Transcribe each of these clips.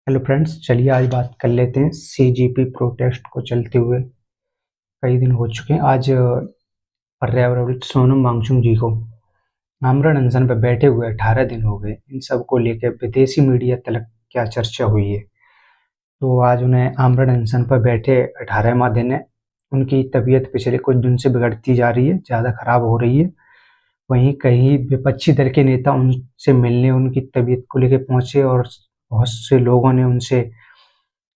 Hello friends, चलिए आज बात कर लेते हैं सीजेपी प्रोटेस्ट को चलते हुए कई दिन हो चुके हैं। आज पर्यावरण सोनम वांगचुक जी को आमरण अनशन पर बैठे हुए 18 दिन हो गए। इन सब को लेकर विदेशी मीडिया तक क्या चर्चा हुई है। तो आज उन्हें आमरण अनशन पर बैठे 18वां दिन है। उनकी तबीयत पिछले कुछ दिन से बिगड़ती जा रही है, ज़्यादा खराब हो रही है। वहीं कई विपक्षी दल के नेता उनसे मिलने उनकी तबीयत को लेकर पहुंचे और बहुत से लोगों ने उनसे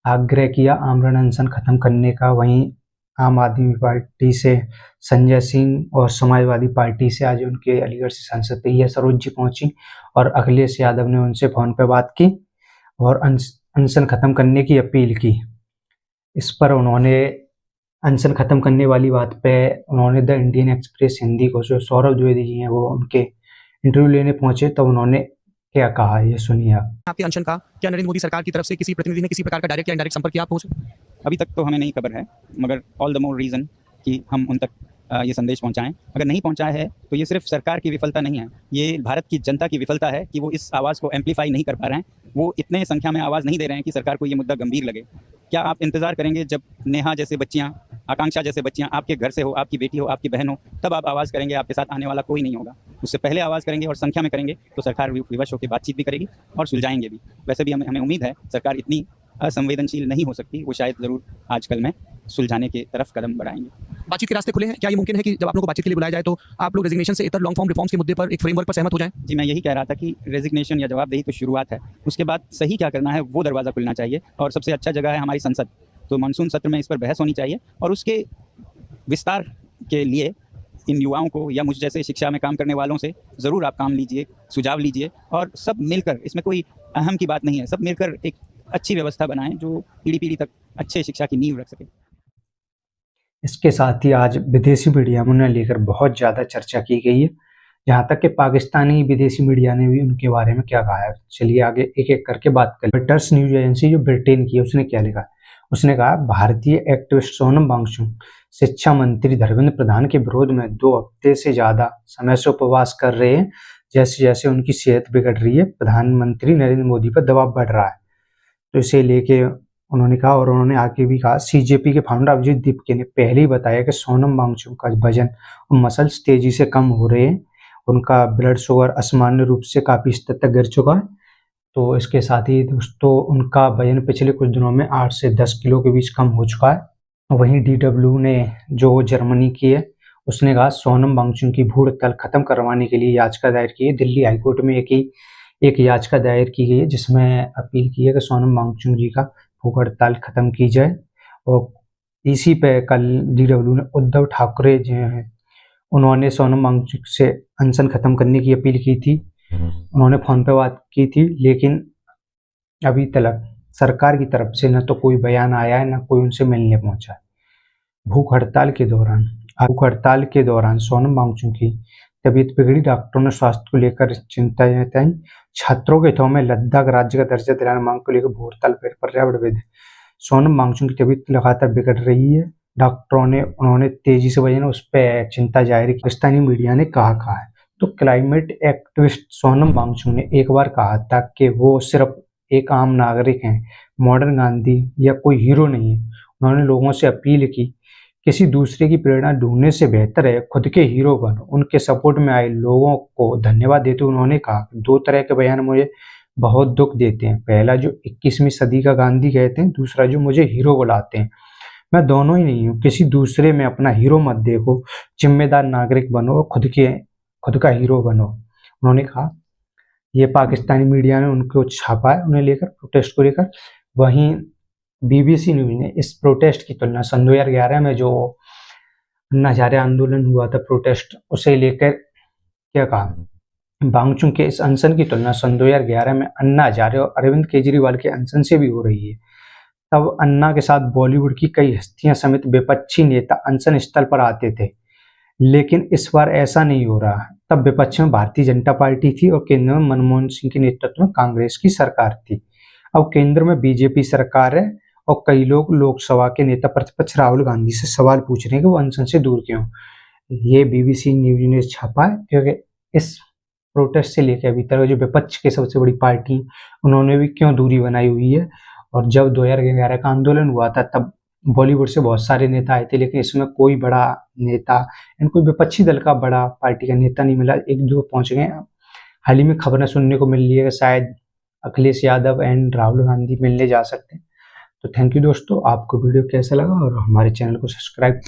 आग्रह किया आमरण अनशन खत्म करने का। वहीं आम आदमी पार्टी से संजय सिंह और समाजवादी पार्टी से आज उनके अलीगढ़ से सांसद प्रिया सरोज जी पहुंची और अखिलेश यादव ने उनसे फोन पर बात की और अनशन खत्म करने की अपील की। इस पर उन्होंने अनशन खत्म करने वाली बात पे उन्होंने द इंडियन एक्सप्रेस हिंदी को, जो सौरभ द्विवेदी जी हैं, वो उनके इंटरव्यू लेने पहुंचे, तब उन्होंने क्या कहा ये सुनिए आप। आपके अनशन का क्या नरेंद्र मोदी सरकार की तरफ से किसी प्रतिनिधि ने किसी प्रकार का डायरेक्ट या इनडायरेक्ट संपर्क किया आप पहुंचे? अभी तक तो हमें नहीं खबर है, मगर ऑल द मोर रीज़न कि हम उन तक ये संदेश पहुंचाएं। अगर नहीं पहुंचाया है तो ये सिर्फ सरकार की विफलता नहीं है, ये भारत की जनता की विफलता है कि वो इस आवाज़ को एम्पलीफाई नहीं कर पा रहे हैं। वो इतने संख्या में आवाज़ नहीं दे रहे हैं कि सरकार को ये मुद्दा गंभीर लगे। क्या आप इंतज़ार करेंगे जब नेहा जैसे बच्चियाँ, आकांक्षा जैसे बच्चियाँ आपके घर से हो, आपकी बेटी हो, आपकी बहन हो, तब आप आवाज़ करेंगे? आपके साथ आने वाला कोई नहीं होगा। उससे पहले आवाज़ करेंगे और संख्या में करेंगे तो सरकार विवश होकर बातचीत भी करेगी और सुलझाएंगे भी। वैसे भी हमें उम्मीद है सरकार इतनी असंवेदनशील नहीं हो सकती, वो शायद ज़रूर आजकल में सुलझाने की तरफ कदम बढ़ाएंगे। बातचीत के रास्ते खुले हैं? क्या ये मुमकिन है कि जब आप लोगों को बातचीत के लिए बुलाया जाए तो आप लोग रेजिग्नेशन से इतर लॉन्ग फॉर्म रिफॉर्म्स के मुद्दे पर एक फ्रेमवर्क पर सहमत हो जाएं? जी, मैं यही कह रहा था कि रेजिग्नेशन या जवाबदेही तो शुरुआत है, उसके बाद सही क्या करना है वो दरवाज़ा खुलना चाहिए और सबसे अच्छा जगह है हमारी संसद। तो मानसून सत्र में इस पर बहस होनी चाहिए और उसके विस्तार के लिए इन युवाओं को या मुझ जैसे शिक्षा में काम करने वालों से ज़रूर आप काम लीजिए, सुझाव लीजिए और सब मिलकर, इसमें कोई अहम की बात नहीं है, सब मिलकर एक अच्छी व्यवस्था बनाएं जो पीढ़ी तक अच्छे शिक्षा की नींव रख सके। इसके साथ ही आज विदेशी मीडिया में उन्हें लेकर बहुत ज़्यादा चर्चा की गई है, जहाँ तक कि पाकिस्तानी विदेशी मीडिया ने भी उनके बारे में क्या कहा है। चलिए आगे एक एक करके बात करें। रॉयटर्स न्यूज एजेंसी जो ब्रिटेन की है, उसने क्या लिखा? उसने कहा भारतीय एक्टिविस्ट सोनम वांगचुक शिक्षा मंत्री धर्मेंद्र प्रधान के विरोध में 2 हफ्ते से ज़्यादा समय से उपवास कर रहे हैं। जैसे जैसे उनकी सेहत बिगड़ रही है, प्रधानमंत्री नरेंद्र मोदी पर दबाव बढ़ रहा है। तो इसे लेके उन्होंने कहा और उन्होंने आगे भी कहा, सीजेपी के फाउंडर अभिजीत दीपके ने पहले ही बताया कि सोनम वांगचुक का वजन और मसल्स तेजी से कम हो रहे हैं। उनका ब्लड शुगर असामान्य रूप से काफ़ी स्तर तक गिर चुका है। तो इसके साथ ही दोस्तों, उनका वजन पिछले कुछ दिनों में 8 से 10 किलो के बीच कम हो चुका है। वहीं डीडब्ल्यू ने, जो जर्मनी की है, उसने कहा सोनम वांगचुक की भूख हड़ताल खत्म करवाने के लिए याचिका दायर की है। दिल्ली हाईकोर्ट में एक याचिका दायर की गई है जिसमें अपील की है कि सोनम वांगचुक जी का भूख हड़ताल खत्म की जाए। और इसी पे कल डीडब्ल्यू ने उद्धव ठाकरे जो हैं, उन्होंने सोनम वांगचुक से अनशन खत्म करने की अपील की थी। उन्होंने फोन पे बात की थी, लेकिन अभी तक सरकार की तरफ से न तो कोई बयान आया है, न कोई उनसे मिलने पहुंचा है। भूख हड़ताल के दौरान सोनम वांगचुक की तबीयत बिगड़ी। डॉक्टरों ने स्वास्थ्य को लेकर चिंता जताई। छात्रों के हितों में लद्दाख राज्य का दर्जा दिलाने मांग को लेकर भूख हड़ताल पर पर्यावरणविद सोनम वांगचुक की तबीयत लगातार बिगड़ रही है। डॉक्टरों ने उन्होंने तेजी से वजन उस पर चिंता जाहिर की। पाकिस्तानी मीडिया ने कहा है। तो क्लाइमेट एक्टिविस्ट सोनम वांगचुक ने एक बार कहा था कि वो सिर्फ एक आम नागरिक हैं, मॉडर्न गांधी या कोई हीरो नहीं है। उन्होंने लोगों से अपील की, किसी दूसरे की प्रेरणा ढूंढने से बेहतर है खुद के हीरो बनो। उनके सपोर्ट में आए लोगों को धन्यवाद देते हुए उन्होंने कहा, 2 तरह के बयान मुझे बहुत दुख देते हैं। पहला जो 21वीं सदी का गांधी कहते हैं, दूसरा जो मुझे हीरो बुलाते हैं। मैं दोनों ही नहीं हूँ। किसी दूसरे में अपना हीरो मत देखो, जिम्मेदार नागरिक बनो और खुद का हीरो बनो, उन्होंने कहा। ये पाकिस्तानी मीडिया ने उनको छापा है, उन्हें लेकर, प्रोटेस्ट को लेकर। वहीं बीबीसी न्यूज ने इस प्रोटेस्ट की तुलना सन 2011 में जो अन्ना हजारे आंदोलन हुआ था, प्रोटेस्ट, उसे लेकर क्या कहा? वांगचुक के इस अनशन की तुलना सन 2011 में अन्ना हजारे और अरविंद केजरीवाल के अनशन से भी हो रही है। तब अन्ना के साथ बॉलीवुड की कई हस्तियां समेत विपक्षी नेता अनशन स्थल पर आते थे, लेकिन इस बार ऐसा नहीं हो रहा। तब विपक्ष में भारतीय जनता पार्टी थी और केंद्र में मनमोहन सिंह के नेतृत्व में कांग्रेस की सरकार थी। अब केंद्र में बीजेपी सरकार है और कई लोग, लोकसभा के नेता प्रतिपक्ष राहुल गांधी से सवाल पूछ रहे हैं कि वो अनशन से दूर क्यों। ये बीबीसी न्यूज ने छापा है, क्योंकि इस प्रोटेस्ट से लेकर अभी तक जो विपक्ष के सबसे बड़ी पार्टी, उन्होंने भी क्यों दूरी बनाई हुई है। और जब 2011 का आंदोलन हुआ था तब बॉलीवुड से बहुत सारे नेता आए थे, लेकिन इसमें कोई बड़ा नेता कोई विपक्षी दल का बड़ा पार्टी का नेता नहीं मिला, 1-2 पहुंच गए। हाल ही में खबरें सुनने को मिल रही है कि शायद अखिलेश यादव एंड राहुल गांधी मिलने जा सकते हैं। तो थैंक यू दोस्तों, आपको वीडियो कैसा लगा और हमारे चैनल को सब्सक्राइब